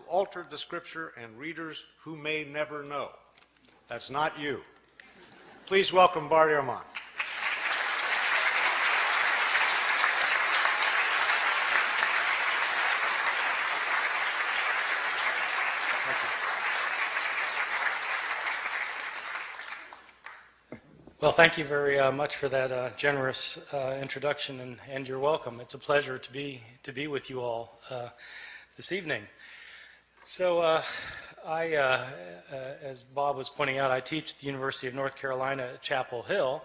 altered the Scripture and readers who may never know. That's not you. Please welcome Bart Ehrman. Well, thank you very much for that generous introduction, and you're welcome. It's a pleasure to be with you all this evening. So, as Bob was pointing out, I teach at the University of North Carolina at Chapel Hill,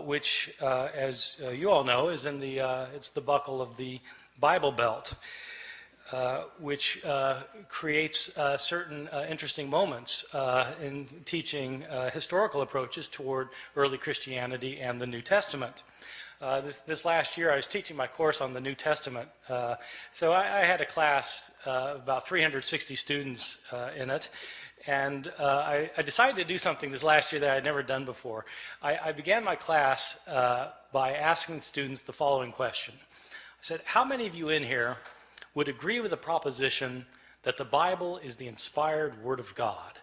which, as you all know, is in it's the buckle of the Bible Belt. Which creates certain interesting moments in teaching historical approaches toward early Christianity and the New Testament. This last year I was teaching my course on the New Testament, so I had a class of about 360 students in it, and I decided to do something this last year that I had never done before. I began my class by asking students the following question. I said, how many of you in here would agree with the proposition that the Bible is the inspired Word of God?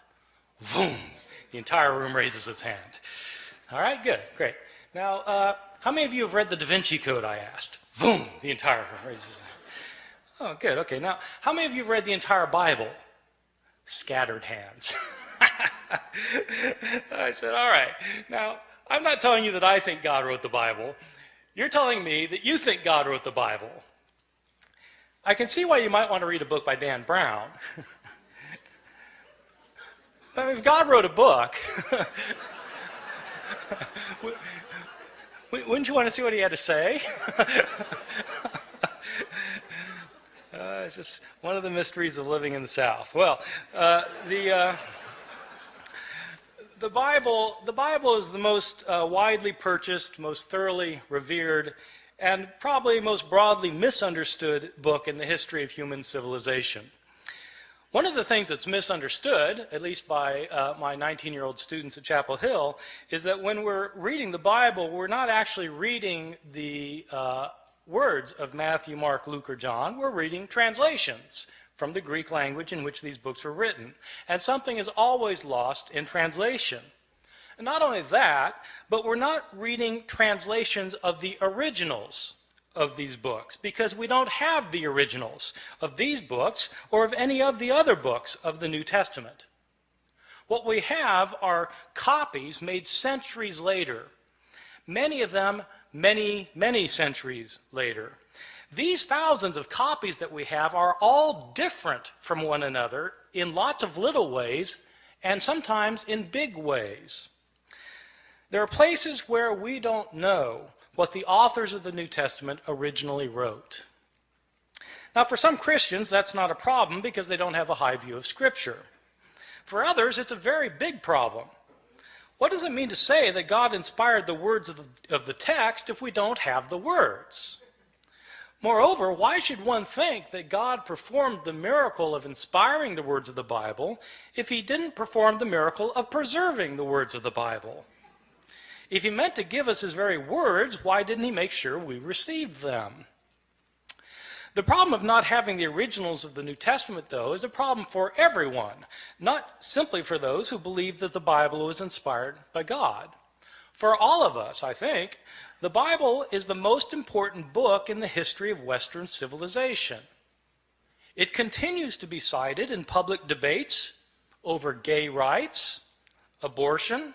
Boom! The entire room raises its hand. All right, good, great. Now, how many of you have read the Da Vinci Code, I asked? Boom! The entire room raises its hand. Oh, good, okay. Now, how many of you have read the entire Bible? Scattered hands. I said, all right. Now, I'm not telling you that I think God wrote the Bible. You're telling me that you think God wrote the Bible. I can see why you might want to read a book by Dan Brown. But if God wrote a book, wouldn't you want to see what he had to say? It's just one of the mysteries of living in the South. Well, the Bible is the most widely purchased, most thoroughly revered, and probably most broadly misunderstood book in the history of human civilization. One of the things that's misunderstood, at least by my 19-year-old students at Chapel Hill, is that when we're reading the Bible, we're not actually reading the words of Matthew, Mark, Luke, or John. We're reading translations from the Greek language in which these books were written. And something is always lost in translation. And not only that, but we're not reading translations of the originals of these books, because we don't have the originals of these books or of any of the other books of the New Testament. What we have are copies made centuries later, many of them many, many centuries later. These thousands of copies that we have are all different from one another in lots of little ways and sometimes in big ways. There are places where we don't know what the authors of the New Testament originally wrote. Now, for some Christians, that's not a problem because they don't have a high view of Scripture. For others, it's a very big problem. What does it mean to say that God inspired the words of the text if we don't have the words? Moreover, why should one think that God performed the miracle of inspiring the words of the Bible if he didn't perform the miracle of preserving the words of the Bible? If he meant to give us his very words, why didn't he make sure we received them? The problem of not having the originals of the New Testament, though, is a problem for everyone, not simply for those who believe that the Bible was inspired by God. For all of us, I think, the Bible is the most important book in the history of Western civilization. It continues to be cited in public debates over gay rights, abortion,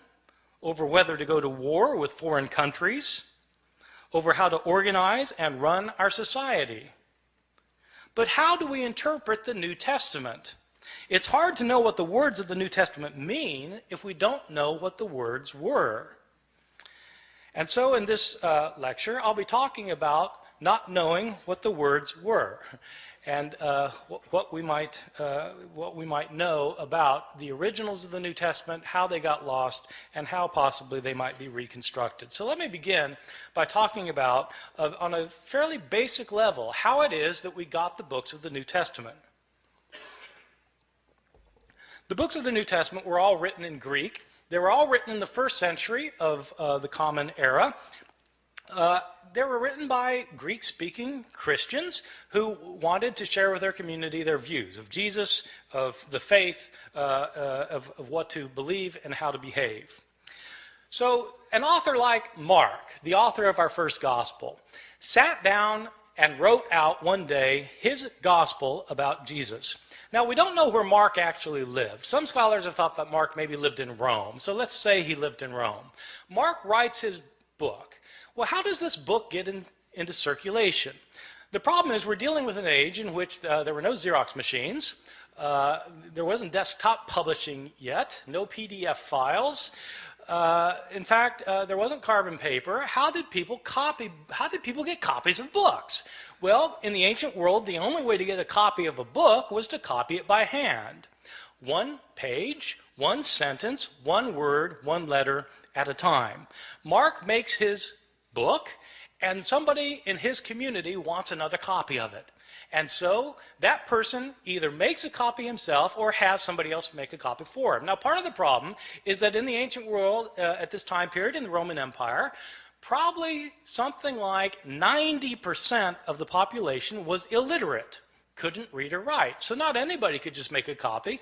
over whether to go to war with foreign countries, over how to organize and run our society. But how do we interpret the New Testament? It's hard to know what the words of the New Testament mean if we don't know what the words were. And so in this lecture, I'll be talking about not knowing what the words were and what we might know about the originals of the New Testament, how they got lost, and how possibly they might be reconstructed. So let me begin by talking about, on a fairly basic level, how it is that we got the books of the New Testament. The books of the New Testament were all written in Greek. They were all written in the first century of the Common Era. They were written by Greek-speaking Christians who wanted to share with their community their views of Jesus, of the faith, of what to believe and how to behave. So an author like Mark, the author of our first gospel, sat down and wrote out one day his gospel about Jesus. Now, we don't know where Mark actually lived. Some scholars have thought that Mark maybe lived in Rome. So let's say he lived in Rome. Mark writes his book. Well, how does this book get into circulation? The problem is we're dealing with an age in which there were no Xerox machines. There wasn't desktop publishing yet, no PDF files. In fact, there wasn't carbon paper. How did people get copies of books? Well, in the ancient world, the only way to get a copy of a book was to copy it by hand. One page, one sentence, one word, one letter at a time. Mark makes his book, and somebody in his community wants another copy of it. And so that person either makes a copy himself or has somebody else make a copy for him. Now, part of the problem is that in the ancient world, at this time period in the Roman Empire, probably something like 90% of the population was illiterate, couldn't read or write. So not anybody could just make a copy.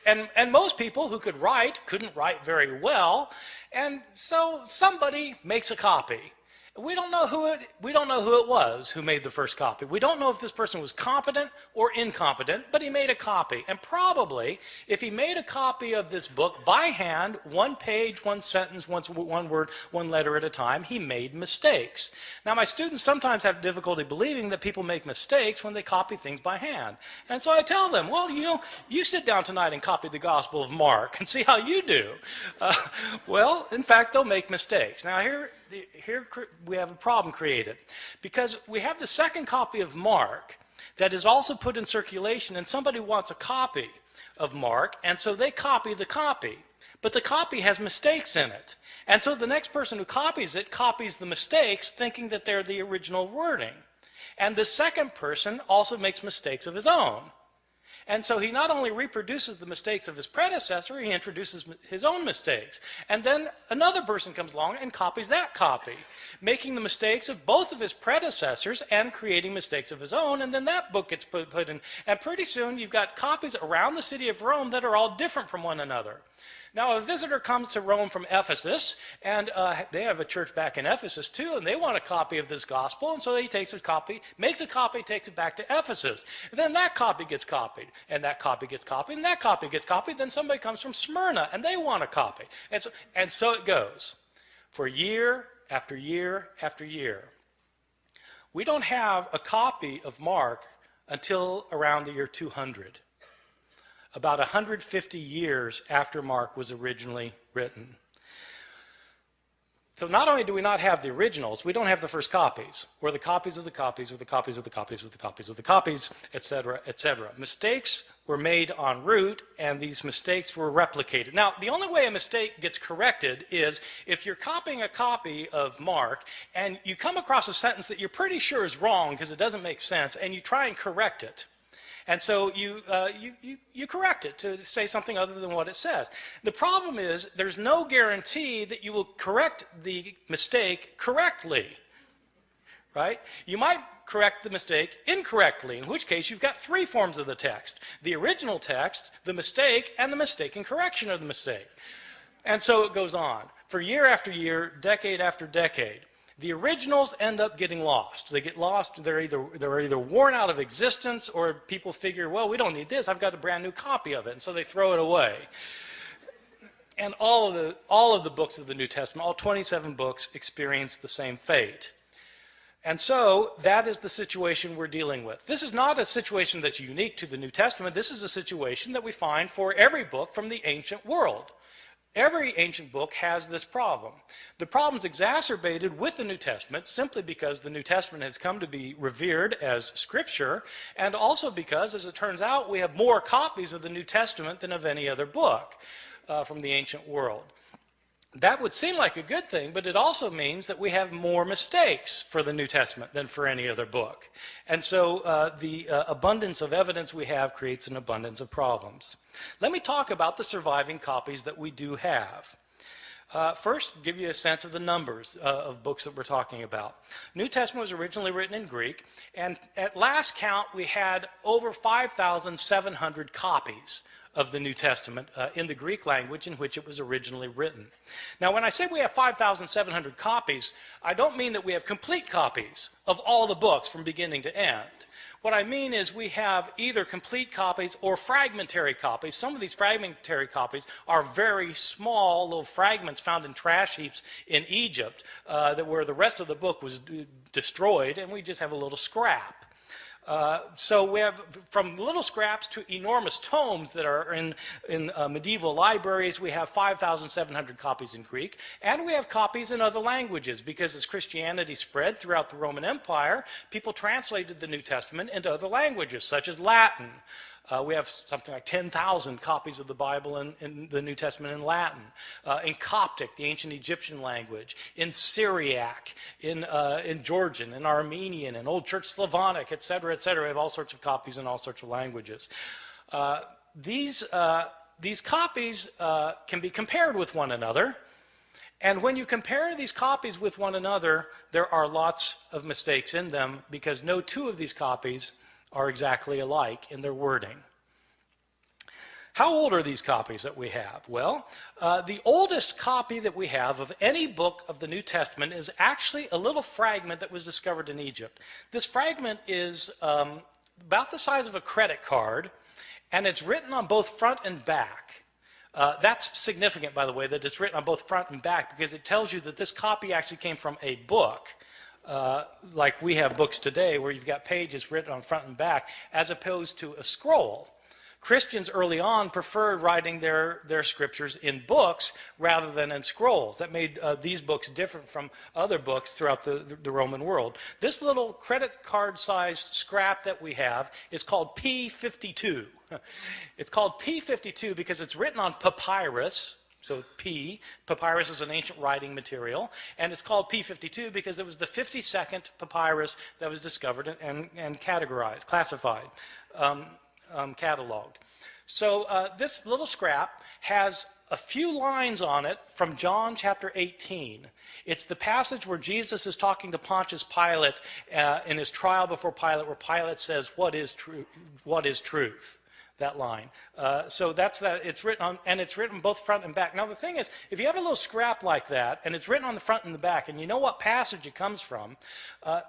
And most people who could write couldn't write very well. And so somebody makes a copy. We don't know who it was who made the first copy. We don't know if this person was competent or incompetent, but he made a copy. And probably, if he made a copy of this book by hand, one page, one sentence, one word, one letter at a time, he made mistakes. Now, my students sometimes have difficulty believing that people make mistakes when they copy things by hand. And so I tell them, well, you sit down tonight and copy the Gospel of Mark and see how you do. Well, in fact, they'll make mistakes. Now, here we have a problem created because we have the second copy of Mark that is also put in circulation, and somebody wants a copy of Mark, and so they copy the copy, but the copy has mistakes in it, and so the next person who copies it copies the mistakes thinking that they're the original wording, and the second person also makes mistakes of his own. And so he not only reproduces the mistakes of his predecessor, he introduces his own mistakes. And then another person comes along and copies that copy, making the mistakes of both of his predecessors and creating mistakes of his own. And then that book gets put in. And pretty soon you've got copies around the city of Rome that are all different from one another. Now, a visitor comes to Rome from Ephesus, and they have a church back in Ephesus too, and they want a copy of this gospel, and so he takes a copy, makes a copy, takes it back to Ephesus. And then that copy gets copied, and that copy gets copied, and that copy gets copied. Then somebody comes from Smyrna, and they want a copy. And so it goes for year after year after year. We don't have a copy of Mark until around the year 200. About 150 years after Mark was originally written. So not only do we not have the originals, we don't have the first copies, or the copies of the copies, or the copies of the copies of the copies of the copies, etc., etc. Mistakes were made en route, and these mistakes were replicated. Now, the only way a mistake gets corrected is if you're copying a copy of Mark, and you come across a sentence that you're pretty sure is wrong because it doesn't make sense, and you try and correct it. And so you correct it to say something other than what it says. The problem is there's no guarantee that you will correct the mistake correctly, right? You might correct the mistake incorrectly, in which case you've got three forms of the text: the original text, the mistake, and the mistaken correction of the mistake. And so it goes on for year after year, decade after decade. The originals end up getting lost. They get lost. They're either worn out of existence, or people figure, well, we don't need this. I've got a brand new copy of it, and so they throw it away. And all of the books of the New Testament, all 27 books, experience the same fate. And so that is the situation we're dealing with. This is not a situation that's unique to the New Testament. This is a situation that we find for every book from the ancient world. Every ancient book has this problem. The problem's exacerbated with the New Testament simply because the New Testament has come to be revered as Scripture, and also because, as it turns out, we have more copies of the New Testament than of any other book from the ancient world. That would seem like a good thing, but it also means that we have more mistakes for the New Testament than for any other book. And so the abundance of evidence we have creates an abundance of problems. Let me talk about the surviving copies that we do have. First, give you a sense of the numbers of books that we're talking about. New Testament was originally written in Greek, and at last count, we had over 5,700 copies of the New Testament in the Greek language in which it was originally written. Now, when I say we have 5,700 copies, I don't mean that we have complete copies of all the books from beginning to end. What I mean is we have either complete copies or fragmentary copies. Some of these fragmentary copies are very small little fragments found in trash heaps in Egypt where the rest of the book was destroyed, and we just have a little scrap. So we have from little scraps to enormous tomes that are in medieval libraries. We have 5,700 copies in Greek, and we have copies in other languages because as Christianity spread throughout the Roman Empire, people translated the New Testament into other languages, such as Latin. We have something like 10,000 copies of the Bible in the New Testament in Latin, in Coptic, the ancient Egyptian language, in Syriac, in Georgian, in Armenian, in Old Church Slavonic, etc., etc. We have all sorts of copies in all sorts of languages. These copies can be compared with one another, and when you compare these copies with one another, there are lots of mistakes in them because no two of these copies are exactly alike in their wording. How old are these copies that we have? Well, the oldest copy that we have of any book of the New Testament is actually a little fragment that was discovered in Egypt. This fragment is about the size of a credit card, and it's written on both front and back. That's significant, by the way, that it's written on both front and back because it tells you that this copy actually came from a book. Like we have books today where you've got pages written on front and back as opposed to a scroll. Christians early on preferred writing their scriptures in books rather than in scrolls. That made these books different from other books throughout the Roman world. This little credit card sized scrap that we have is called P52. It's called P52 because it's written on papyrus. So papyrus is an ancient writing material, and it's called P52 because it was the 52nd papyrus that was discovered and categorized, classified, cataloged. So this little scrap has a few lines on it from John chapter 18. It's the passage where Jesus is talking to Pontius Pilate in his trial before Pilate, where Pilate says, "What is truth? What is truth?" That line. So that's that. It's written on, and it's written both front and back. Now the thing is, if you have a little scrap like that, and it's written on the front and the back, and you know what passage it comes from,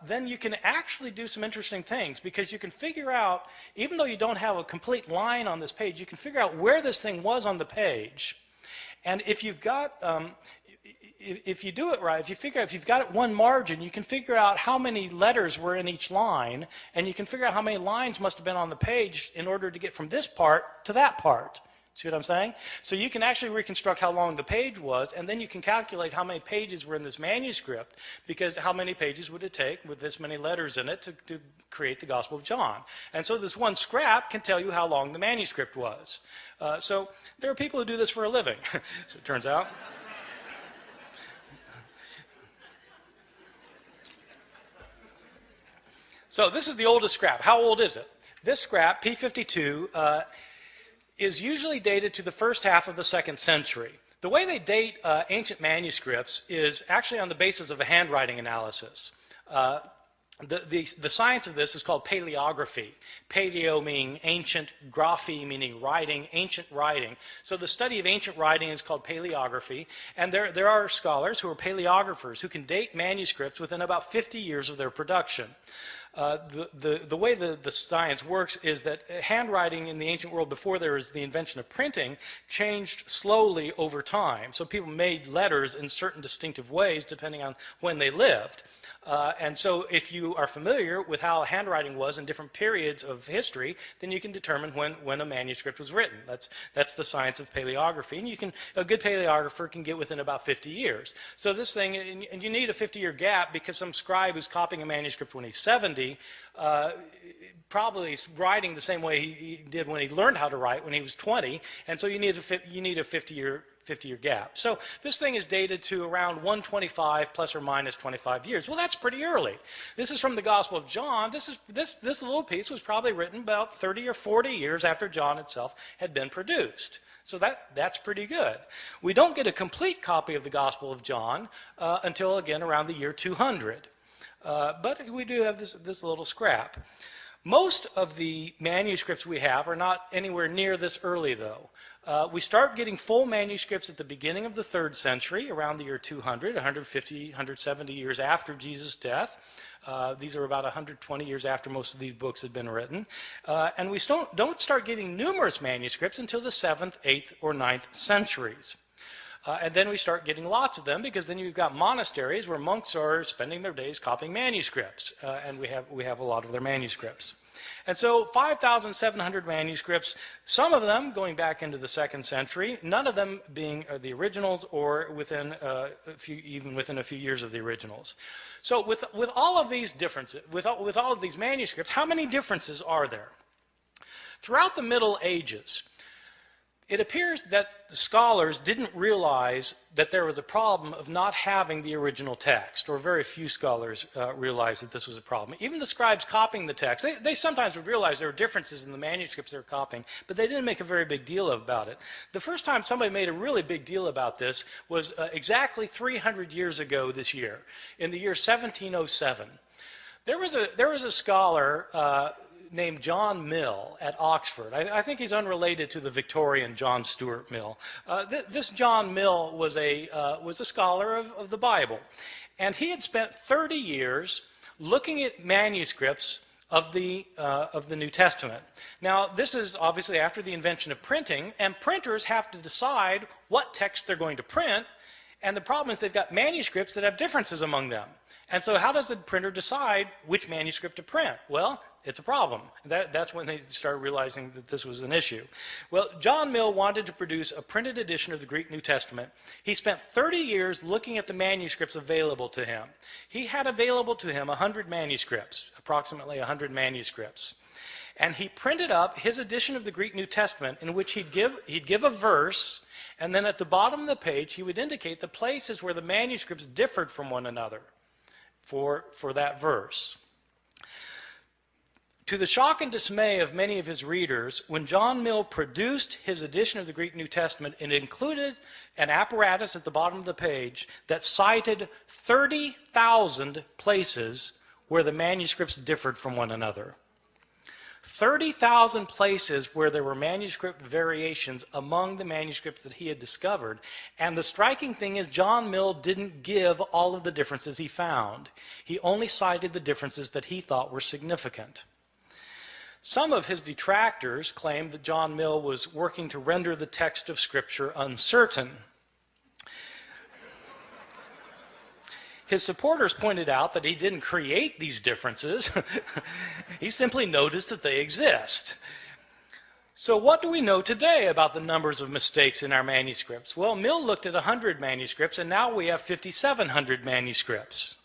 then you can actually do some interesting things because you can figure out, even though you don't have a complete line on this page, you can figure out where this thing was on the page. And if you've got if you do it right, if you've got it one margin, you can figure out how many letters were in each line, and you can figure out how many lines must have been on the page in order to get from this part to that part. See what I'm saying? So you can actually reconstruct how long the page was, and then you can calculate how many pages were in this manuscript, because how many pages would it take with this many letters in it to create the Gospel of John? And so this one scrap can tell you how long the manuscript was. So there are people who do this for a living, so it turns out. So this is the oldest scrap. How old is it? This scrap, P52, is usually dated to the first half of the 2nd century. The way they date ancient manuscripts is actually on the basis of a handwriting analysis. The science of this is called paleography. Paleo meaning ancient, graphy meaning writing, ancient writing. So the study of ancient writing is called paleography, and there are scholars who are paleographers who can date manuscripts within about 50 years of their production. The way the science works is that handwriting in the ancient world before there was the invention of printing changed slowly over time. So people made letters in certain distinctive ways depending on when they lived. And so if you are familiar with how handwriting was in different periods of history, then you can determine when a manuscript was written. That's the science of paleography. And a good paleographer can get within about 50 years. So this thing, and you need a 50-year gap because some scribe who's copying a manuscript when he's 70 70, probably writing the same way he did when he learned how to write when he was 20, and so you need a 50-year gap. So this thing is dated to around 125 plus or minus 25 years. Well, that's pretty early. This is from the Gospel of John. This little piece was probably written about 30 or 40 years after John itself had been produced. So that's pretty good. We don't get a complete copy of the Gospel of John until, again, around the year 200. But we do have this little scrap. Most of the manuscripts we have are not anywhere near this early, though. We start getting full manuscripts at the beginning of the 3rd century, around the year 200, 150, 170 years after Jesus' death. These are about 120 years after most of these books had been written. And we don't start getting numerous manuscripts until the 7th, 8th, or 9th centuries. And then we start getting lots of them, because then you've got monasteries where monks are spending their days copying manuscripts, and we have a lot of their manuscripts. And so 5,700 manuscripts, some of them going back into the 2nd century, none of them being the originals, or within even within a few years of the originals. So with all of these differences, with all of these manuscripts, how many differences are there? Throughout the Middle Ages, it appears that the scholars didn't realize that there was a problem of not having the original text, or very few scholars realized that this was a problem. Even the scribes copying the text, they sometimes would realize there were differences in the manuscripts they were copying, but they didn't make a very big deal about it. The first time somebody made a really big deal about this was exactly 300 years ago this year, in the year 1707. There was a scholar named John Mill at Oxford. I think he's unrelated to the Victorian John Stuart Mill. This John Mill was a scholar of the Bible, and he had spent 30 years looking at manuscripts of the New Testament. Now, this is obviously after the invention of printing, and printers have to decide what text they're going to print, and the problem is they've got manuscripts that have differences among them. And so how does the printer decide which manuscript to print? Well, it's a problem. That's when they started realizing that this was an issue. Well, John Mill wanted to produce a printed edition of the Greek New Testament. He spent 30 years looking at the manuscripts available to him. He had available to him 100 manuscripts, approximately 100 manuscripts. And he printed up his edition of the Greek New Testament, in which he'd give a verse, and then at the bottom of the page he would indicate the places where the manuscripts differed from one another for that verse. To the shock and dismay of many of his readers, when John Mill produced his edition of the Greek New Testament, it included an apparatus at the bottom of the page that cited 30,000 places where the manuscripts differed from one another. 30,000 places where there were manuscript variations among the manuscripts that he had discovered. And the striking thing is, John Mill didn't give all of the differences he found. He only cited the differences that he thought were significant. Some of his detractors claimed that John Mill was working to render the text of Scripture uncertain. His supporters pointed out that he didn't create these differences. He simply noticed that they exist. So what do we know today about the numbers of mistakes in our manuscripts? Well, Mill looked at 100 manuscripts, and now we have 5,700 manuscripts.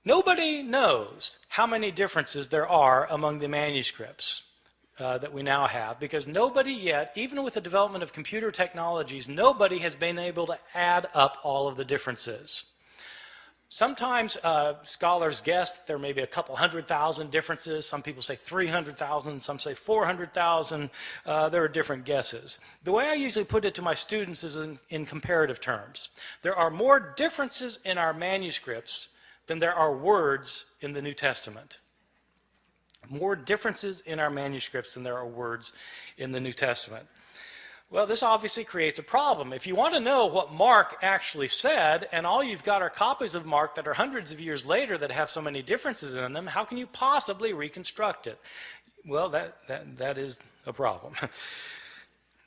Nobody knows how many differences there are among the manuscripts that we now have, because nobody yet, even with the development of computer technologies, nobody has been able to add up all of the differences. Sometimes scholars guess that there may be a couple 100,000 differences. Some people say 300,000, some say 400,000. There are different guesses. The way I usually put it to my students is in comparative terms. There are more differences in our manuscripts than there are words in the New Testament. More differences in our manuscripts than there are words in the New Testament. Well, this obviously creates a problem. If you want to know what Mark actually said, and all you've got are copies of Mark that are hundreds of years later that have so many differences in them, how can you possibly reconstruct it? Well, that is a problem.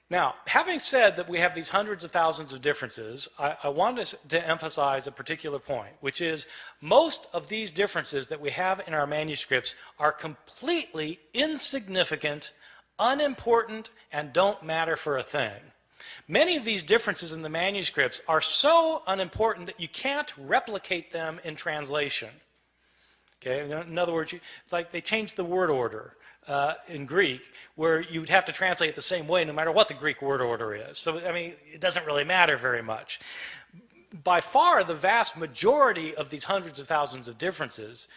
Now, having said that we have these hundreds of thousands of differences, I want to emphasize a particular point, which is most of these differences that we have in our manuscripts are completely insignificant, unimportant, and don't matter for a thing. Many of these differences in the manuscripts are so unimportant that you can't replicate them in translation. Okay? In other words, like they changed the word order in Greek, where you would have to translate it the same way no matter what the Greek word order is. So, I mean, it doesn't really matter very much. By far, the vast majority of these hundreds of thousands of differences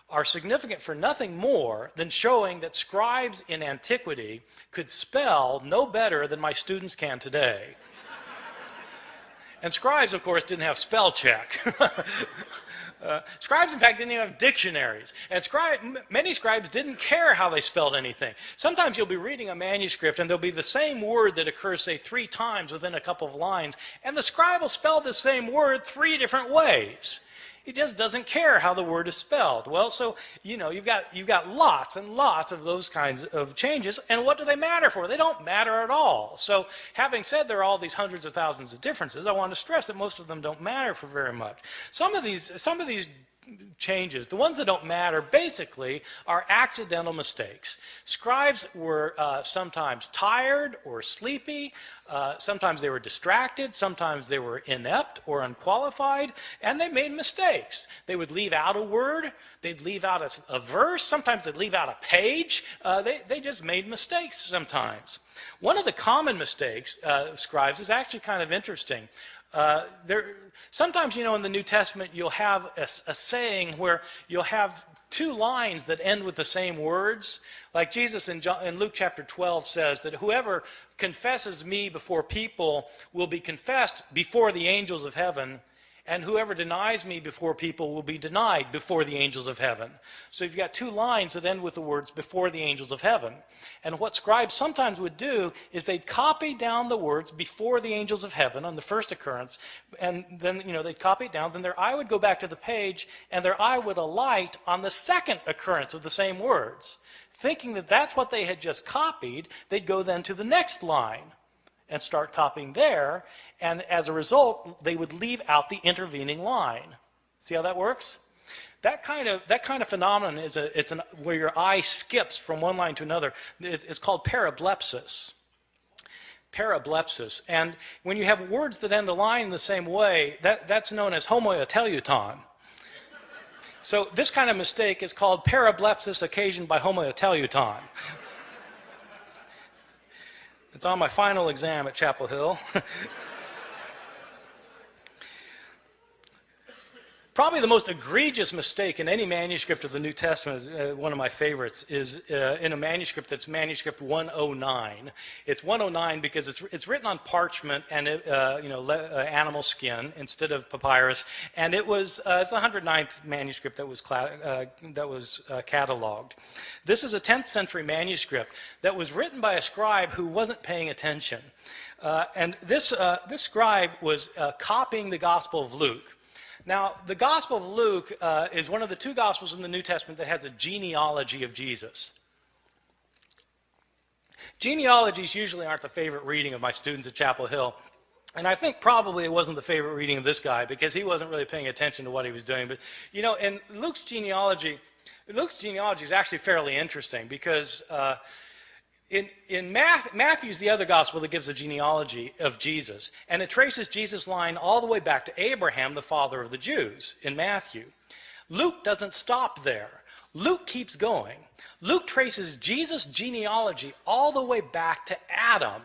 are significant for nothing more than showing that scribes in antiquity could spell no better than my students can today. And scribes, of course, didn't have spell check. Scribes, in fact, didn't even have dictionaries. And many scribes didn't care how they spelled anything. Sometimes you'll be reading a manuscript and there'll be the same word that occurs, say, 3 times within a couple of lines, and the scribe will spell the same word 3 different ways. He just doesn't care how the word is spelled. Well, so, you know, you've got lots and lots of those kinds of changes, and what do they matter for? They don't matter at all. So, having said there are all these hundreds of thousands of differences, I want to stress that most of them don't matter for very much. Some of these changes, the ones that don't matter, basically are accidental mistakes. Scribes were sometimes tired or sleepy, sometimes they were distracted, sometimes they were inept or unqualified, and they made mistakes. They would leave out a word, they'd leave out a verse, sometimes they'd leave out a page. They just made mistakes sometimes. One of the common mistakes of scribes is actually kind of interesting. Sometimes, you know, in the New Testament, you'll have a saying where you'll have 2 lines that end with the same words. Like Jesus in Luke chapter 12 says that whoever confesses me before people will be confessed before the angels of heaven, and whoever denies me before people will be denied before the angels of heaven. So you've got 2 lines that end with the words before the angels of heaven. And what scribes sometimes would do is they'd copy down the words before the angels of heaven on the first occurrence, and then, you know, they'd copy it down, then their eye would go back to the page, and their eye would alight on the second occurrence of the same words. Thinking that that's what they had just copied, they'd go then to the next line and start copying there, and as a result, they would leave out the intervening line. See how that works? That kind of phenomenon is where your eye skips from one line to another. It's called parablepsis. Parablepsis. And when you have words that end a line in the same way, that's known as homoteleuton. So this kind of mistake is called parablepsis occasioned by homoteleuton. It's on my final exam at Chapel Hill. Probably the most egregious mistake in any manuscript of the New Testament, one of my favorites, is in a manuscript that's manuscript 109. It's 109 because it's written on parchment and animal skin instead of papyrus, and it's the 109th manuscript that was cataloged. This is a 10th century manuscript that was written by a scribe who wasn't paying attention, and this scribe was copying the Gospel of Luke. Now, the Gospel of Luke is one of the 2 Gospels in the New Testament that has a genealogy of Jesus. Genealogies usually aren't the favorite reading of my students at Chapel Hill, and I think probably it wasn't the favorite reading of this guy because he wasn't really paying attention to what he was doing. But, you know, in Luke's genealogy is actually fairly interesting because in Matthew's the other gospel that gives a genealogy of Jesus, and it traces Jesus' line all the way back to Abraham, the father of the Jews, in Matthew. Luke doesn't stop there. Luke keeps going. Luke traces Jesus' genealogy all the way back to Adam,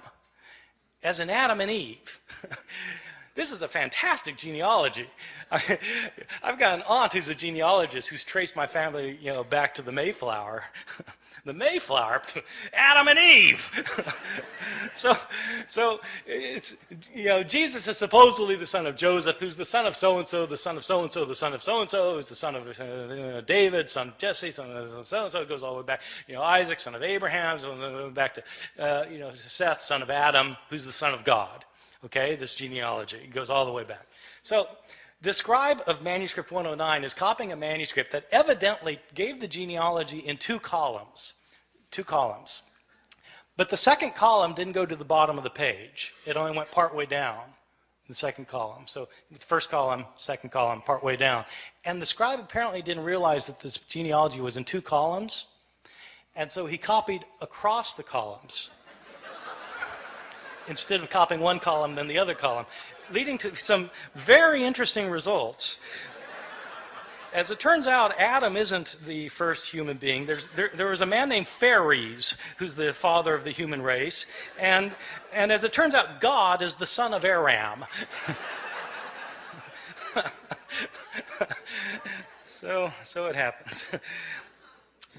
as in Adam and Eve. This is a fantastic genealogy. I've got an aunt who's a genealogist who's traced my family, you know, back to the Mayflower. The Mayflower, Adam and Eve. So it's, you know, Jesus is supposedly the son of Joseph, who's the son of so-and-so, the son of so-and-so, the son of so-and-so, who's the son of David, son of Jesse, son of so-and-so. It goes all the way back, you know, Isaac, son of Abraham, so back to, Seth, son of Adam, who's the son of God. Okay, this genealogy goes all the way back. So the scribe of manuscript 109 is copying a manuscript that evidently gave the genealogy in 2 columns. 2 columns. But the second column didn't go to the bottom of the page. It only went partway down, the second column. So the first column, second column, partway down. And the scribe apparently didn't realize that this genealogy was in 2 columns. And so he copied across the columns instead of copying one column, then the other column, leading to some very interesting results. As it turns out, Adam isn't the first human being. There was a man named Phares, who's the father of the human race, and as it turns out, God is the son of Ehrman. So it happens.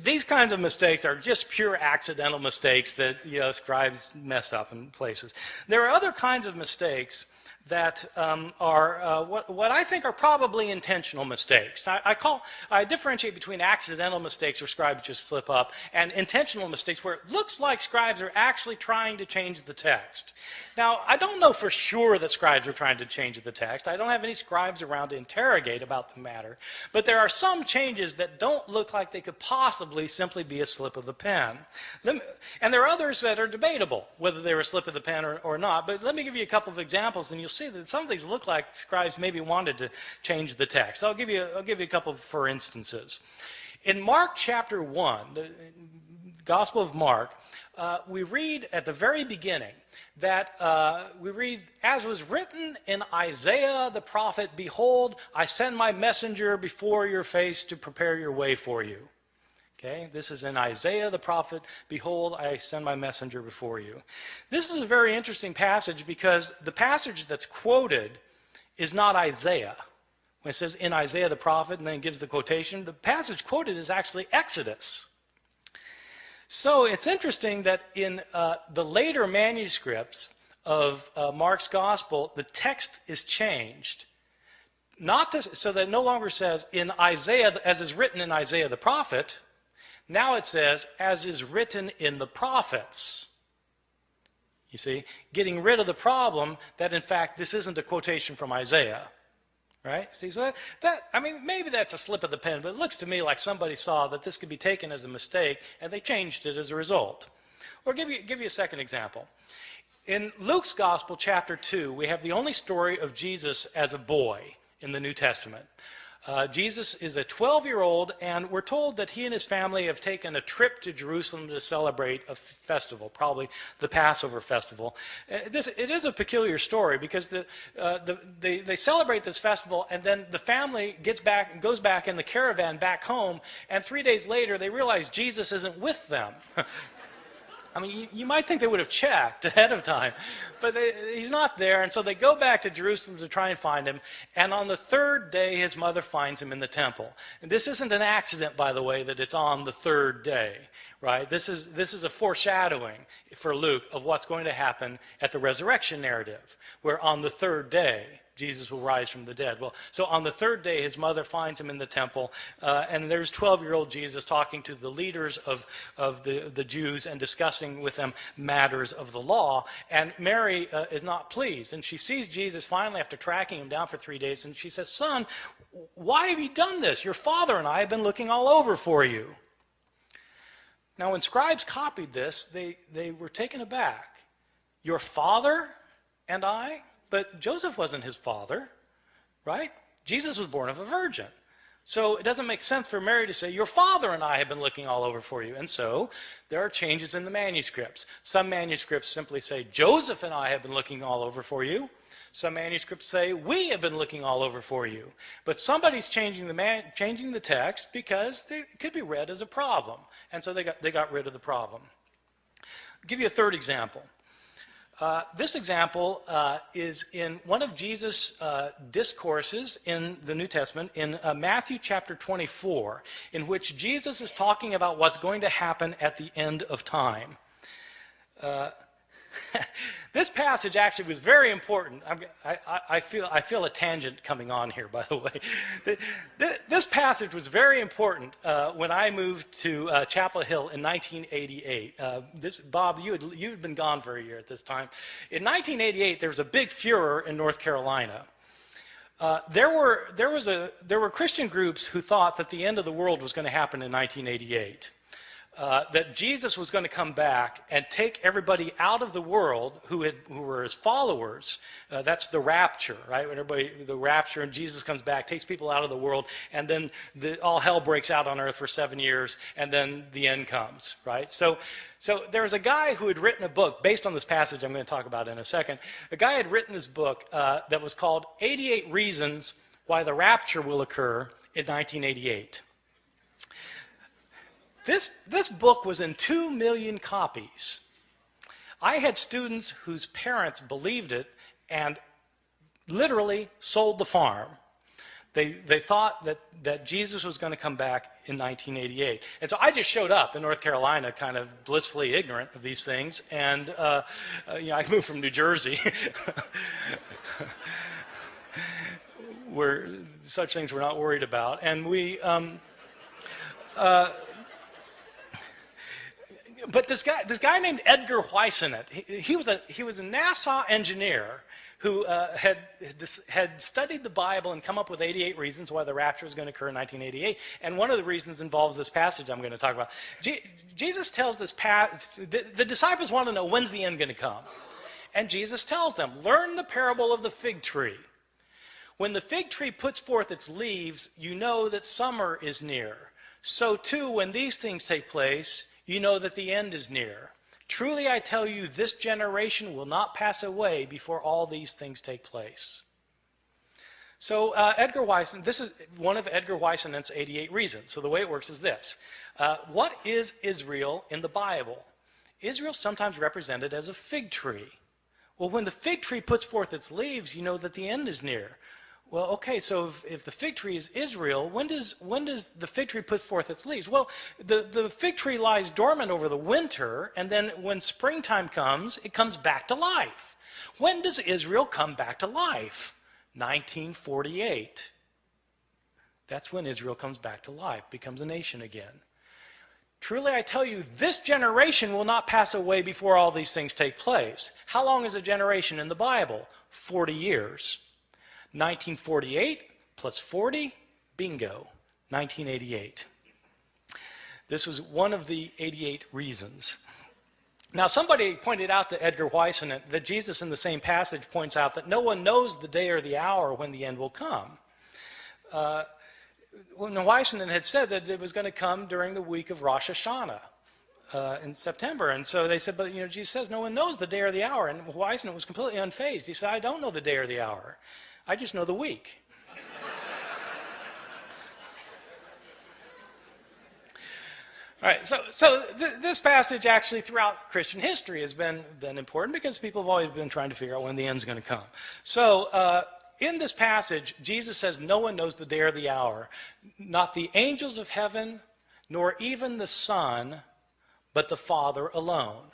These kinds of mistakes are just pure accidental mistakes that scribes mess up in places. There are other kinds of mistakes that are what I think are probably intentional mistakes. I differentiate between accidental mistakes where scribes just slip up and intentional mistakes where it looks like scribes are actually trying to change the text. Now, I don't know for sure that scribes are trying to change the text. I don't have any scribes around to interrogate about the matter. But there are some changes that don't look like they could possibly simply be a slip of the pen. And there are others that are debatable, whether they were a slip of the pen or not. But let me give you a couple of examples, and you'll see that some of these look like scribes maybe wanted to change the text. I'll give you a couple for instances. In Mark chapter 1, the Gospel of Mark, we read at the very beginning that we read, as was written in Isaiah the prophet, behold, I send my messenger before your face to prepare your way for you. Okay, this is in Isaiah the prophet, behold, I send my messenger before you. This is a very interesting passage because the passage that's quoted is not Isaiah. When it says in Isaiah the prophet and then gives the quotation, the passage quoted is actually Exodus. So it's interesting that in the later manuscripts of Mark's gospel, the text is changed. So that it no longer says in Isaiah, as is written in Isaiah the prophet. Now it says, as is written in the prophets. You see, getting rid of the problem that, in fact, this isn't a quotation from Isaiah. Right? See, so maybe that's a slip of the pen, but it looks to me like somebody saw that this could be taken as a mistake, and they changed it as a result. Or give you a second example. In Luke's Gospel, chapter 2, we have the only story of Jesus as a boy in the New Testament. Jesus is a 12-year-old, and we're told that he and his family have taken a trip to Jerusalem to celebrate a festival, probably the Passover festival. It is a peculiar story because they celebrate this festival, and then the family goes back in the caravan back home, and 3 days later they realize Jesus isn't with them. I mean, you might think they would have checked ahead of time, but he's not there, and so they go back to Jerusalem to try and find him, and on the third day, his mother finds him in the temple. And this isn't an accident, by the way, that it's on the third day, right? This is a foreshadowing for Luke of what's going to happen at the resurrection narrative, where on the third day, Jesus will rise from the dead. Well, so on the third day, his mother finds him in the temple, and there's 12-year-old Jesus talking to the leaders of the Jews and discussing with them matters of the law. And Mary is not pleased, and she sees Jesus finally after tracking him down for 3 days, and she says, "Son, why have you done this? Your father and I have been looking all over for you." Now, when scribes copied this, they were taken aback. Your father and I? But Joseph wasn't his father, right? Jesus was born of a virgin. So it doesn't make sense for Mary to say, your father and I have been looking all over for you. And so there are changes in the manuscripts. Some manuscripts simply say, Joseph and I have been looking all over for you. Some manuscripts say, we have been looking all over for you. But somebody's changing the text because it could be read as a problem. And so they got rid of the problem. I'll give you a third example. This example is in one of Jesus' discourses in the New Testament, in Matthew chapter 24, in which Jesus is talking about what's going to happen at the end of time. This passage actually was very important. I feel a tangent coming on here, by the way. This passage was very important when I moved to Chapel Hill in 1988. Bob, you had been gone for a year at this time. In 1988, there was a big furor in North Carolina. There were Christian groups who thought that the end of the world was going to happen in 1988. That Jesus was going to come back and take everybody out of the world who were his followers. That's the rapture, right? When the rapture, and Jesus comes back, takes people out of the world, and then all hell breaks out on earth for 7 years, and then the end comes, right? So there was a guy who had written a book based on this passage I'm going to talk about in a second. A guy had written this book that was called 88 Reasons Why the Rapture Will Occur in 1988. This book was in 2 million copies. I had students whose parents believed it and literally sold the farm. They thought that Jesus was going to come back in 1988. And so I just showed up in North Carolina kind of blissfully ignorant of these things. And I moved from New Jersey where such things we're not worried about. And but this guy named Edgar Whisenant, he was a NASA engineer who had studied the Bible and come up with 88 reasons why the rapture was going to occur in 1988. And one of the reasons involves this passage I'm going to talk about. Jesus tells this the disciples want to know, when's the end going to come? And Jesus tells them, learn the parable of the fig tree. When the fig tree puts forth its leaves, you know that summer is near. So too, when these things take place, you know that the end is near. Truly I tell you, this generation will not pass away before all these things take place. So Edgar Whisenant, this is one of Edgar Whisenant's 88 reasons. So the way it works is this. What is Israel in the Bible? Israel is sometimes represented as a fig tree. Well, when the fig tree puts forth its leaves, you know that the end is near. Well, okay, so if the fig tree is Israel, when does the fig tree put forth its leaves? Well, the fig tree lies dormant over the winter, and then when springtime comes, it comes back to life. When does Israel come back to life? 1948. That's when Israel comes back to life, becomes a nation again. Truly I tell you, this generation will not pass away before all these things take place. How long is a generation in the Bible? 40 years. 1948 plus 40, bingo, 1988. This was one of the 88 reasons. Now, somebody pointed out to Edgar Whisenant that Jesus in the same passage points out that no one knows the day or the hour when the end will come. When Whisenant had said that it was going to come during the week of Rosh Hashanah in September. And so they said, but Jesus says no one knows the day or the hour. And Whisenant was completely unfazed. He said, I don't know the day or the hour. I just know the week. All right, so this passage actually throughout Christian history has been important because people have always been trying to figure out when the end's going to come. So in this passage, Jesus says no one knows the day or the hour, not the angels of heaven, nor even the Son, but the Father alone.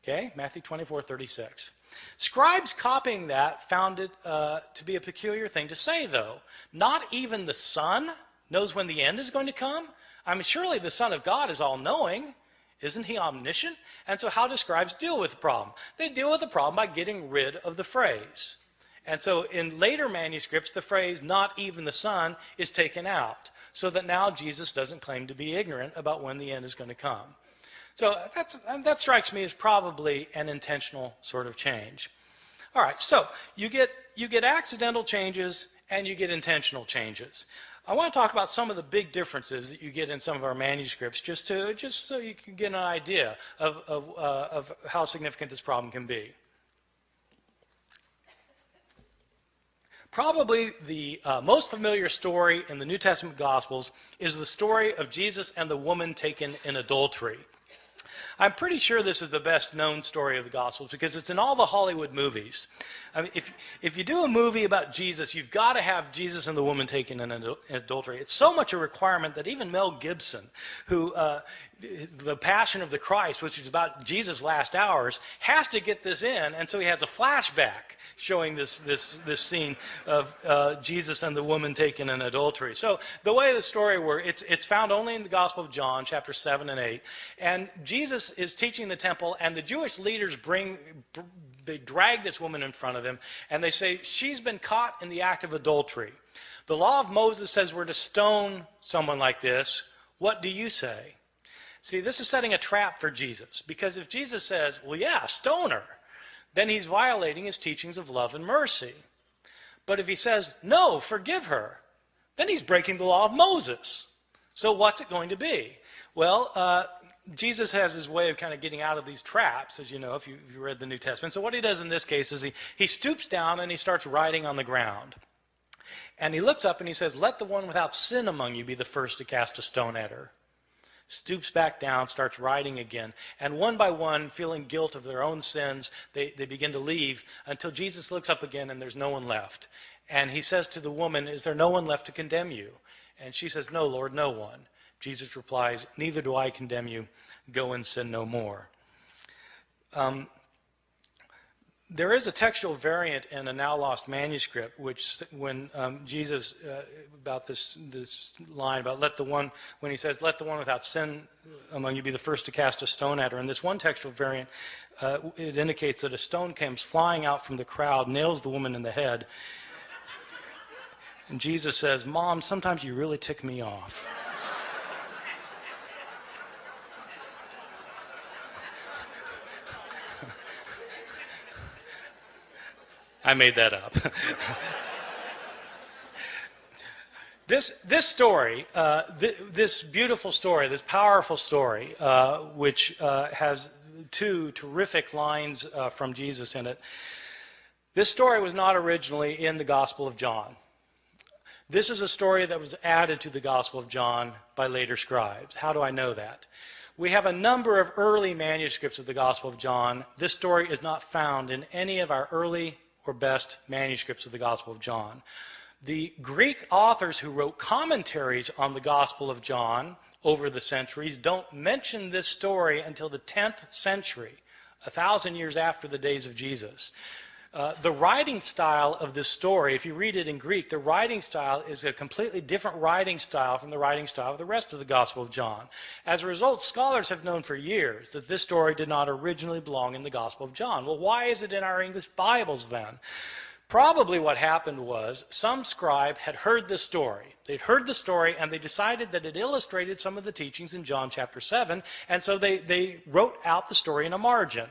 Okay, Matthew 24:36. Scribes copying that found it to be a peculiar thing to say, though. Not even the Son knows when the end is going to come? I mean, surely the Son of God is all-knowing. Isn't he omniscient? And so how do scribes deal with the problem? They deal with the problem by getting rid of the phrase. And so in later manuscripts, the phrase, not even the Son, is taken out, so that now Jesus doesn't claim to be ignorant about when the end is going to come. So that strikes me as probably an intentional sort of change. All right, so you get accidental changes and you get intentional changes. I want to talk about some of the big differences that you get in some of our manuscripts, just so you can get an idea of how significant this problem can be. Probably the most familiar story in the New Testament Gospels is the story of Jesus and the woman taken in adultery. I'm pretty sure this is the best known story of the Gospels because it's in all the Hollywood movies. I mean, if you do a movie about Jesus, you've got to have Jesus and the woman taken in adultery. It's so much a requirement that even Mel Gibson, who The Passion of the Christ, which is about Jesus' last hours, has to get this in, and so he has a flashback showing this scene of Jesus and the woman taken in adultery. So the way the story works, it's found only in the Gospel of John, chapter 7 and 8, and Jesus is teaching the temple, and the Jewish leaders they drag this woman in front of him, and they say, she's been caught in the act of adultery. The law of Moses says we're to stone someone like this. What do you say? See, this is setting a trap for Jesus, because if Jesus says, well, yeah, stone her, then he's violating his teachings of love and mercy. But if he says, no, forgive her, then he's breaking the law of Moses. So what's it going to be? Well, Jesus has his way of kind of getting out of these traps, as you know, if you read the New Testament. So what he does in this case is he stoops down and he starts writing on the ground. And he looks up and he says, let the one without sin among you be the first to cast a stone at her. Stoops back down, starts writing again. And one by one, feeling guilt of their own sins, they begin to leave until Jesus looks up again and there's no one left. And he says to the woman, is there no one left to condemn you? And she says, no, Lord, no one. Jesus replies, neither do I condemn you. Go and sin no more. There is a textual variant in a now lost manuscript, which when Jesus, about this line about when he says, let the one without sin among you be the first to cast a stone at her. In this one textual variant, it indicates that a stone comes flying out from the crowd, nails the woman in the head. And Jesus says, Mom, sometimes you really tick me off. I made that up. This story, this beautiful story, this powerful story, which has two terrific lines from Jesus in it, this story was not originally in the Gospel of John. This is a story that was added to the Gospel of John by later scribes. How do I know that? We have a number of early manuscripts of the Gospel of John. This story is not found in any of our early or best manuscripts of the Gospel of John. The Greek authors who wrote commentaries on the Gospel of John over the centuries don't mention this story until the 10th century, 1,000 years after the days of Jesus. The writing style of this story, if you read it in Greek, the writing style is a completely different writing style from the writing style of the rest of the Gospel of John. As a result, scholars have known for years that this story did not originally belong in the Gospel of John. Well, why is it in our English Bibles then? Probably what happened was some scribe had heard this story. They'd heard the story and they decided that it illustrated some of the teachings in John chapter 7, and so they wrote out the story in a margin.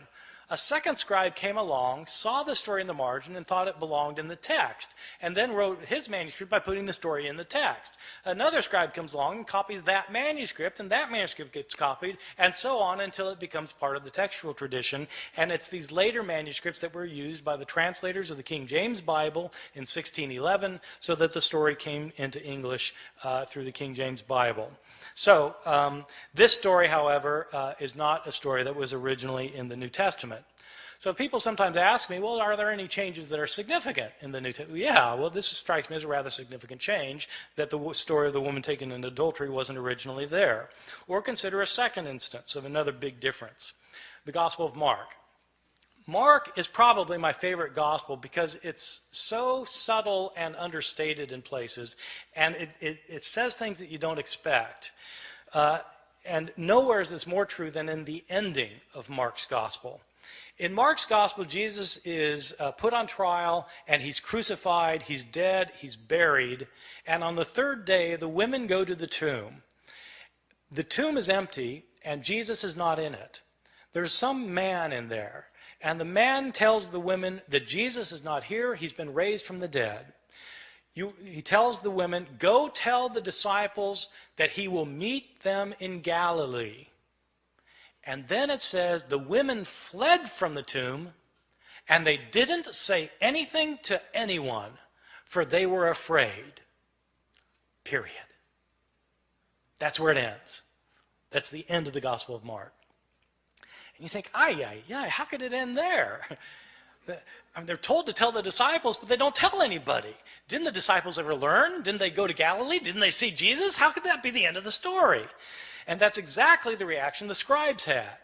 A second scribe came along, saw the story in the margin, and thought it belonged in the text, and then wrote his manuscript by putting the story in the text. Another scribe comes along and copies that manuscript, and that manuscript gets copied, and so on until it becomes part of the textual tradition. And it's these later manuscripts that were used by the translators of the King James Bible in 1611, so that the story came into English through the King James Bible. So this story, however, is not a story that was originally in the New Testament. So people sometimes ask me, well, are there any changes that are significant in the New Testament? Yeah, well, this strikes me as a rather significant change, that the story of the woman taken in adultery wasn't originally there. Or consider a second instance of another big difference, the Gospel of Mark. Mark is probably my favorite gospel because it's so subtle and understated in places, and it says things that you don't expect. And nowhere is this more true than in the ending of Mark's gospel. In Mark's gospel, Jesus is put on trial, and he's crucified, he's dead, he's buried, and on the third day, the women go to the tomb. The tomb is empty, and Jesus is not in it. There's some man in there. And the man tells the women that Jesus is not here, he's been raised from the dead. He tells the women, go tell the disciples that he will meet them in Galilee. And then it says the women fled from the tomb, and they didn't say anything to anyone, for they were afraid. Period. That's where it ends. That's the end of the Gospel of Mark. And you think, how could it end there? They're told to tell the disciples, but they don't tell anybody. Didn't the disciples ever learn? Didn't they go to Galilee? Didn't they see Jesus? How could that be the end of the story? And that's exactly the reaction the scribes had.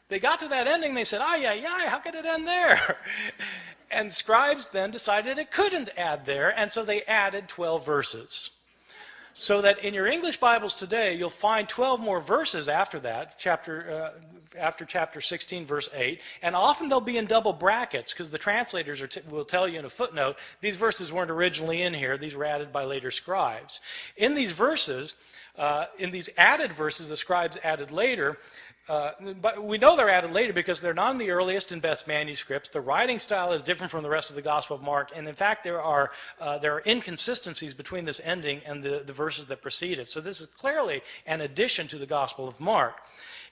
They got to that ending, they said, how could it end there? And scribes then decided it couldn't add there, and so they added 12 verses. So that in your English Bibles today, you'll find 12 more verses after that, after chapter 16, verse 8, and often they'll be in double brackets because the translators will tell you in a footnote, these verses weren't originally in here, these were added by later scribes. In these verses, in these added verses the scribes added later, but we know they're added later because they're not in the earliest and best manuscripts. The writing style is different from the rest of the Gospel of Mark, and in fact there are inconsistencies between this ending and the verses that precede it. So this is clearly an addition to the Gospel of Mark.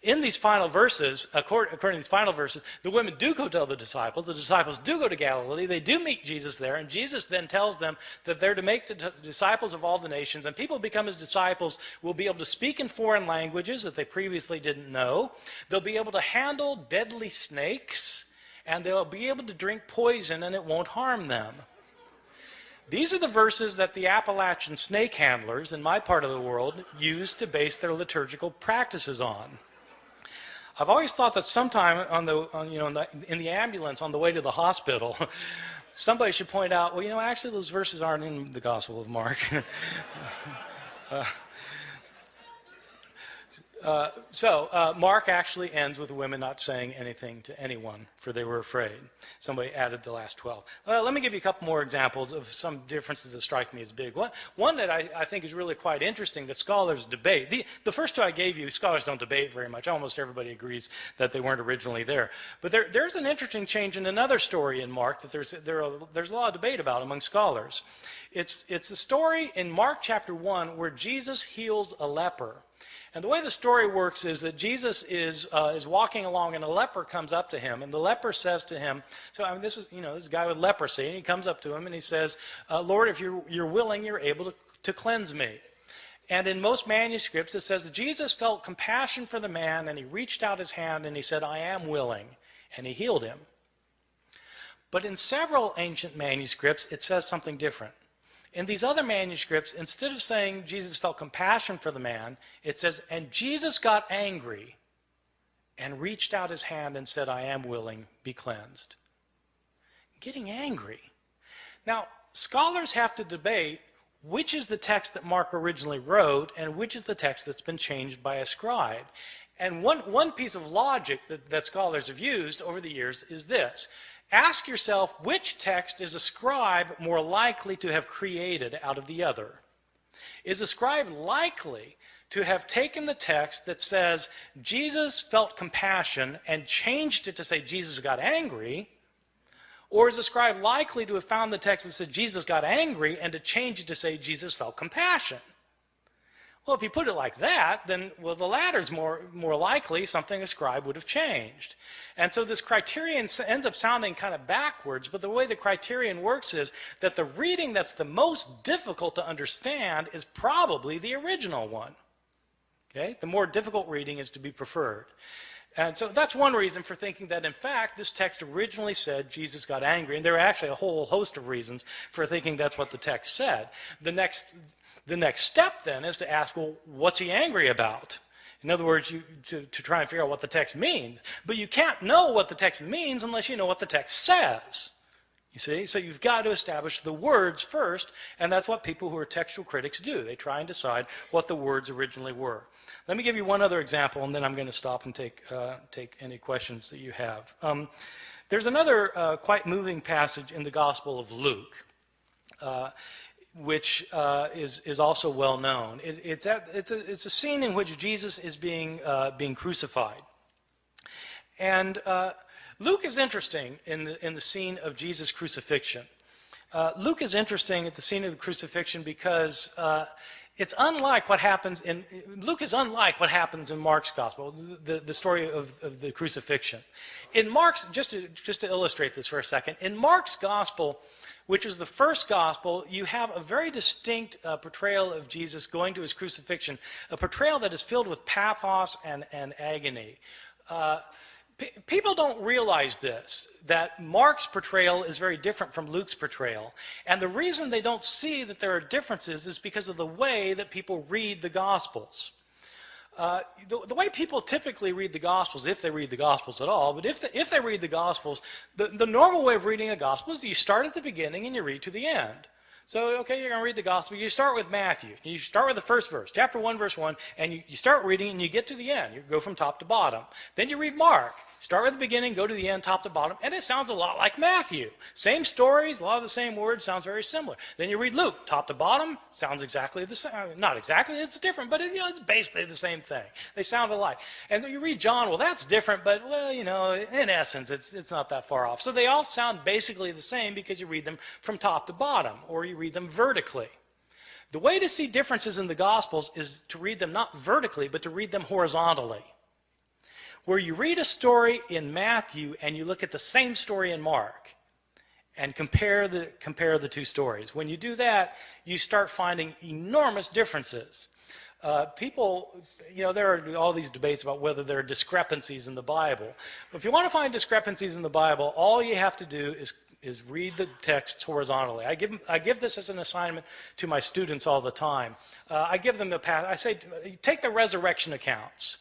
In these final verses, according to these final verses, the women do go tell the disciples do go to Galilee, they do meet Jesus there, and Jesus then tells them that they're to make disciples of all the nations, and people become his disciples will be able to speak in foreign languages that they previously didn't know. They'll be able to handle deadly snakes, and they'll be able to drink poison and it won't harm them. These are the verses that the Appalachian snake handlers in my part of the world use to base their liturgical practices on. I've always thought that sometime in the ambulance on the way to the hospital, somebody should point out, well, actually those verses aren't in the Gospel of Mark. Mark actually ends with the women not saying anything to anyone, for they were afraid. Somebody added the last 12. Let me give you a couple more examples of some differences that strike me as big. One that I think is really quite interesting that scholars debate. The first two I gave you, scholars don't debate very much. Almost everybody agrees that they weren't originally there. But there's an interesting change in another story in Mark that there's a lot of debate about among scholars. It's a story in Mark chapter 1 where Jesus heals a leper. And the way the story works is that Jesus is walking along, and a leper comes up to him, and the leper says to him, this is a guy with leprosy, and he comes up to him and he says, Lord, if you're willing, you're able to cleanse me. And in most manuscripts it says that Jesus felt compassion for the man, and he reached out his hand and he said, I am willing, and he healed him. But in several ancient manuscripts it says something different. In these other manuscripts, instead of saying Jesus felt compassion for the man, it says, and Jesus got angry and reached out his hand and said, I am willing, be cleansed. Getting angry. Now, scholars have to debate which is the text that Mark originally wrote and which is the text that's been changed by a scribe. And one piece of logic that scholars have used over the years is this. Ask yourself, which text is a scribe more likely to have created out of the other? Is a scribe likely to have taken the text that says Jesus felt compassion and changed it to say Jesus got angry? Or is a scribe likely to have found the text that said Jesus got angry and to change it to say Jesus felt compassion? Well, if you put it like that, then, the latter's more likely something a scribe would have changed. And so this criterion ends up sounding kind of backwards, but the way the criterion works is that the reading that's the most difficult to understand is probably the original one. Okay? The more difficult reading is to be preferred. And so that's one reason for thinking that, in fact, this text originally said Jesus got angry. And there are actually a whole host of reasons for thinking that's what the text said. The next step then is to ask, well, what's he angry about? In other words, to try and figure out what the text means. But you can't know what the text means unless you know what the text says. You see? So you've got to establish the words first, and that's what people who are textual critics do. They try and decide what the words originally were. Let me give you one other example, and then I'm going to stop and take any questions that you have. There's another quite moving passage in the Gospel of Luke. Which is also well known. It's a scene in which Jesus is being crucified, and Luke is interesting in the scene of Jesus' crucifixion. Luke is interesting at the scene of the crucifixion because it's unlike what happens in Luke is unlike what happens in Mark's gospel, the story of the crucifixion. In Mark's, just to illustrate this for a second, in Mark's gospel, which is the first gospel, you have a very distinct portrayal of Jesus going to his crucifixion, a portrayal that is filled with pathos and agony. People don't realize this, that Mark's portrayal is very different from Luke's portrayal. And the reason they don't see that there are differences is because of the way that people read the Gospels. The way people typically read the Gospels, if they read the Gospels at all, but if they read the Gospels, the normal way of reading a Gospel is you start at the beginning and you read to the end. So, okay, you're going to read the Gospel. You start with Matthew. You start with the first verse, chapter 1, verse 1, and you start reading and you get to the end. You go from top to bottom. Then you read Mark. Start with the beginning, go to the end, top to bottom, and it sounds a lot like Matthew. Same stories, a lot of the same words, sounds very similar. Then you read Luke, top to bottom, sounds exactly the same. Not exactly, it's different, but it's basically the same thing. They sound alike. And then you read John, well, that's different, but, well, in essence, it's not that far off. So they all sound basically the same because you read them from top to bottom, or you read them vertically. The way to see differences in the Gospels is to read them not vertically, but to read them horizontally. where you read a story in Matthew and you look at the same story in Mark and compare the two stories. When you do that, you start finding enormous differences. People, there are all these debates about whether there are discrepancies in the Bible. If you want to find discrepancies in the Bible, all you have to do is read the texts horizontally. I give this as an assignment to my students all the time. I give them I say, take the resurrection accounts.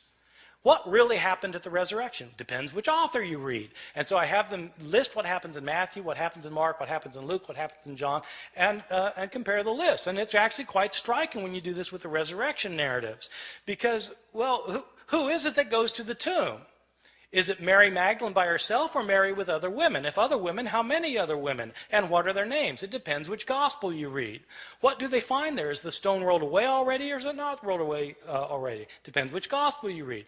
What really happened at the resurrection? Depends which author you read. And so I have them list what happens in Matthew, what happens in Mark, what happens in Luke, what happens in John, and compare the lists. And it's actually quite striking when you do this with the resurrection narratives. Because, well, who is it that goes to the tomb? Is it Mary Magdalene by herself or Mary with other women? If other women, how many other women? And what are their names? It depends which gospel you read. What do they find there? Is the stone rolled away already or is it not rolled away already? Depends which gospel you read.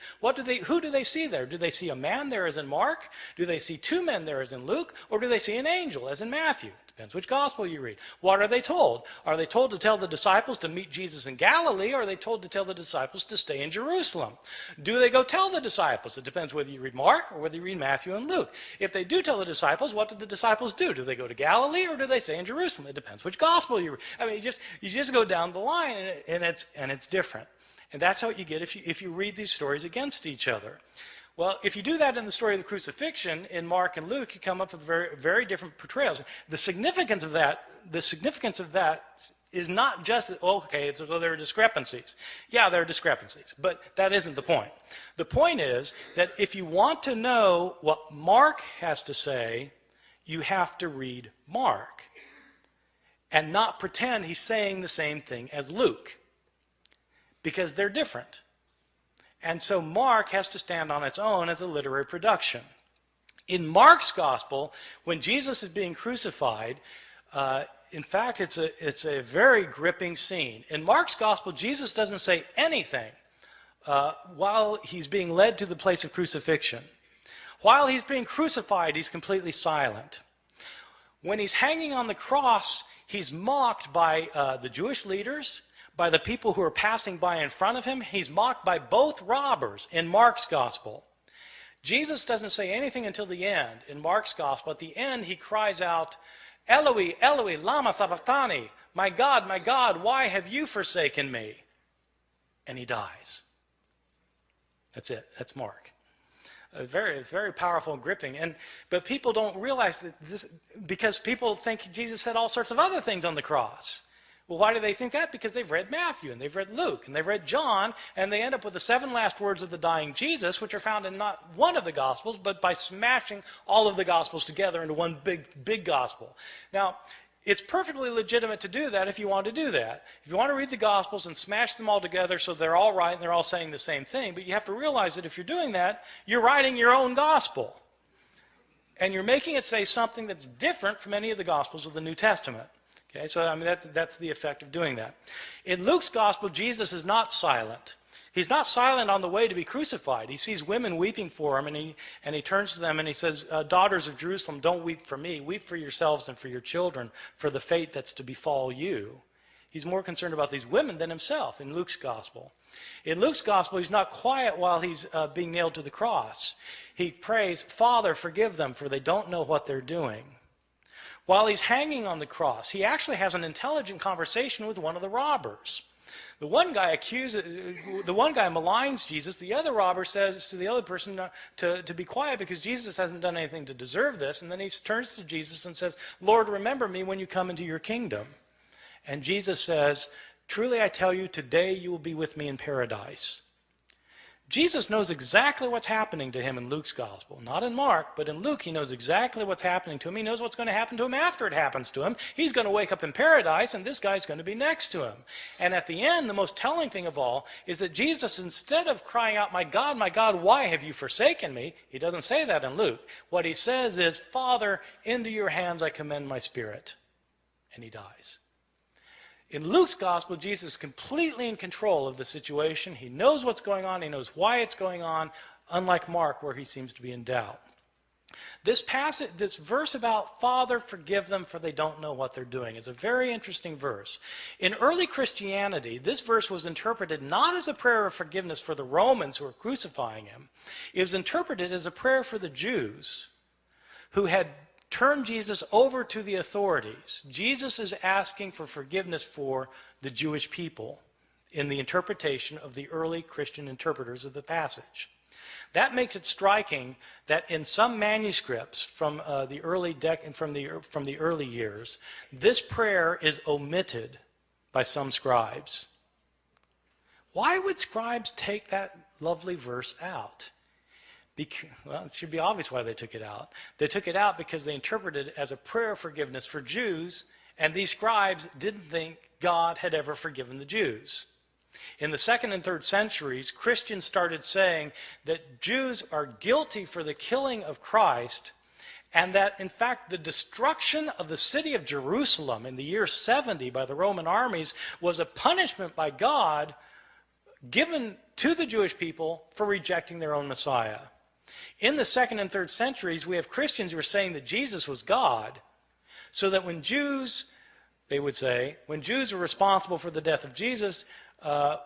Who do they see there? Do they see a man there as in Mark? Do they see two men there as in Luke? Or do they see an angel as in Matthew? Depends which gospel you read. What are they told? Are they told to tell the disciples to meet Jesus in Galilee, or are they told to tell the disciples to stay in Jerusalem? Do they go tell the disciples? It depends whether you read Mark or whether you read Matthew and Luke. If they do tell the disciples, what do the disciples do? Do they go to Galilee or do they stay in Jerusalem? It depends which gospel you read. I mean, you just go down the line, and it's different. And that's how you get if you read these stories against each other. Well, if you do that in the story of the crucifixion in Mark and Luke, you come up with very, very different portrayals. The significance of that is not just, there are discrepancies. Yeah, there are discrepancies, but that isn't the point. The point is that if you want to know what Mark has to say, you have to read Mark and not pretend he's saying the same thing as Luke, because they're different. And so Mark has to stand on its own as a literary production. In Mark's gospel, when Jesus is being crucified, in fact, it's a very gripping scene. In Mark's gospel, Jesus doesn't say anything while he's being led to the place of crucifixion. While he's being crucified, he's completely silent. When he's hanging on the cross, he's mocked by the Jewish leaders, by the people who are passing by in front of him. He's mocked by both robbers in Mark's gospel. Jesus doesn't say anything until the end. In Mark's gospel, at the end, he cries out, Eloi, Eloi, lama sabachthani, my God, why have you forsaken me? And he dies. That's it. That's Mark. Very, very powerful and gripping. But people don't realize that this, because people think Jesus said all sorts of other things on the cross. Well, why do they think that? Because they've read Matthew, and they've read Luke, and they've read John, and they end up with the 7 last words of the dying Jesus, which are found in not one of the Gospels, but by smashing all of the Gospels together into one big gospel. Now, it's perfectly legitimate to do that if you want to do that. If you want to read the Gospels and smash them all together so they're all right and they're all saying the same thing, but you have to realize that if you're doing that, you're writing your own Gospel. And you're making it say something that's different from any of the Gospels of the New Testament. Okay, so I mean that's the effect of doing that. In Luke's gospel, Jesus is not silent. He's not silent on the way to be crucified. He sees women weeping for him, and he turns to them and he says, daughters of Jerusalem, don't weep for me. Weep for yourselves and for your children, for the fate that's to befall you. He's more concerned about these women than himself in Luke's gospel. In Luke's gospel, he's not quiet while he's being nailed to the cross. He prays, Father, forgive them, for they don't know what they're doing. While he's hanging on the cross, he actually has an intelligent conversation with one of the robbers. The one guy maligns Jesus. The other robber says to the other person to be quiet because Jesus hasn't done anything to deserve this. And then he turns to Jesus and says, Lord, remember me when you come into your kingdom. And Jesus says, truly I tell you, today you will be with me in paradise. Jesus knows exactly what's happening to him in Luke's gospel. Not in Mark, but in Luke he knows exactly what's happening to him. He knows what's going to happen to him after it happens to him. He's going to wake up in paradise, and this guy's going to be next to him. And at the end, the most telling thing of all is that Jesus, instead of crying out, my God, why have you forsaken me? He doesn't say that in Luke. What he says is, Father, into your hands I commend my spirit. And he dies. In Luke's gospel, Jesus is completely in control of the situation. He knows what's going on. He knows why it's going on, unlike Mark, where he seems to be in doubt. This passage, this verse about Father, forgive them for they don't know what they're doing, is a very interesting verse. In early Christianity, this verse was interpreted not as a prayer of forgiveness for the Romans who were crucifying him. It was interpreted as a prayer for the Jews who had turned Jesus over to the authorities. Jesus is asking for forgiveness for the Jewish people in the interpretation of the early Christian interpreters of the passage. That makes it striking that in some manuscripts from the early years, this prayer is omitted by some scribes. Why would scribes take that lovely verse out? Well, it should be obvious why they took it out. They took it out because they interpreted it as a prayer of forgiveness for Jews, and these scribes didn't think God had ever forgiven the Jews. In the 2nd and 3rd centuries, Christians started saying that Jews are guilty for the killing of Christ, and that, in fact, the destruction of the city of Jerusalem in the year 70 by the Roman armies was a punishment by God given to the Jewish people for rejecting their own Messiah. In the 2nd and 3rd centuries, we have Christians who are saying that Jesus was God, so that when Jews, they would say, when Jews were responsible for the death of Jesus,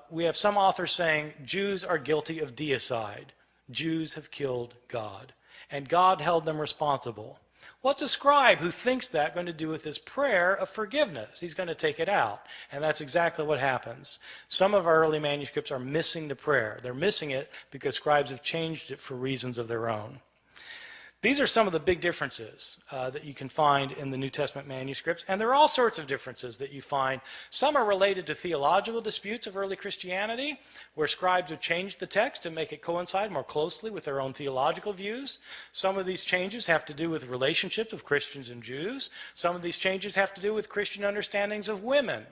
we have some authors saying Jews are guilty of deicide. Jews have killed God, and God held them responsible. What's a scribe who thinks that going to do with his prayer of forgiveness? He's going to take it out, and that's exactly what happens. Some of our early manuscripts are missing the prayer. They're missing it because scribes have changed it for reasons of their own. These are some of the big differences that you can find in the New Testament manuscripts, and there are all sorts of differences that you find. Some are related to theological disputes of early Christianity, where scribes have changed the text to make it coincide more closely with their own theological views. Some of these changes have to do with relationships of Christians and Jews. Some of these changes have to do with Christian understandings of women.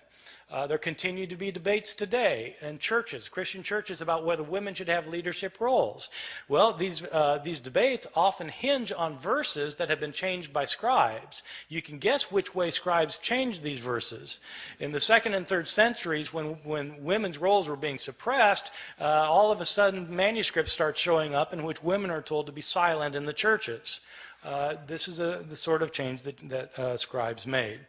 There continue to be debates today in churches, Christian churches, about whether women should have leadership roles. Well, these debates often hinge on verses that have been changed by scribes. You can guess which way scribes changed these verses. In the 2nd and 3rd centuries, when women's roles were being suppressed, all of a sudden manuscripts start showing up in which women are told to be silent in the churches. This is the sort of change that scribes made.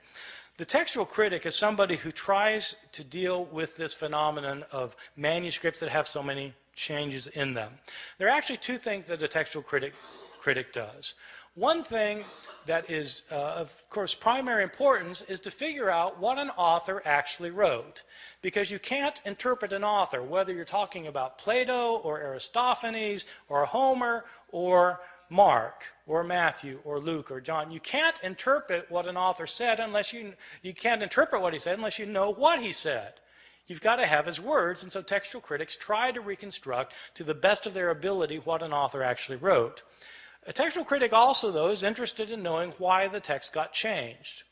The textual critic is somebody who tries to deal with this phenomenon of manuscripts that have so many changes in them. There are actually two things that a textual critic does. One thing that is, of course, primary importance is to figure out what an author actually wrote. Because you can't interpret an author, whether you're talking about Plato or Aristophanes or Homer or Mark or Matthew or Luke or John. You can't interpret what an author said unless you can't interpret what he said unless you know what he said. You've got to have his words, and so textual critics try to reconstruct to the best of their ability what an author actually wrote. A textual critic also, though, is interested in knowing why the text got changed.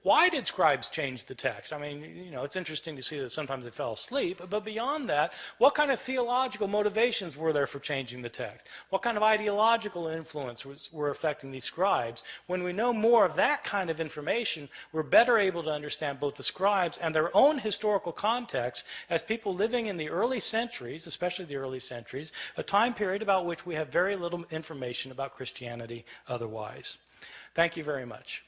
Why did scribes change the text? I mean, you know, it's interesting to see that sometimes they fell asleep, but beyond that, what kind of theological motivations were there for changing the text? What kind of ideological influence were affecting these scribes? When we know more of that kind of information, we're better able to understand both the scribes and their own historical context as people living in the early centuries, especially the early centuries, a time period about which we have very little information about Christianity otherwise. Thank you very much.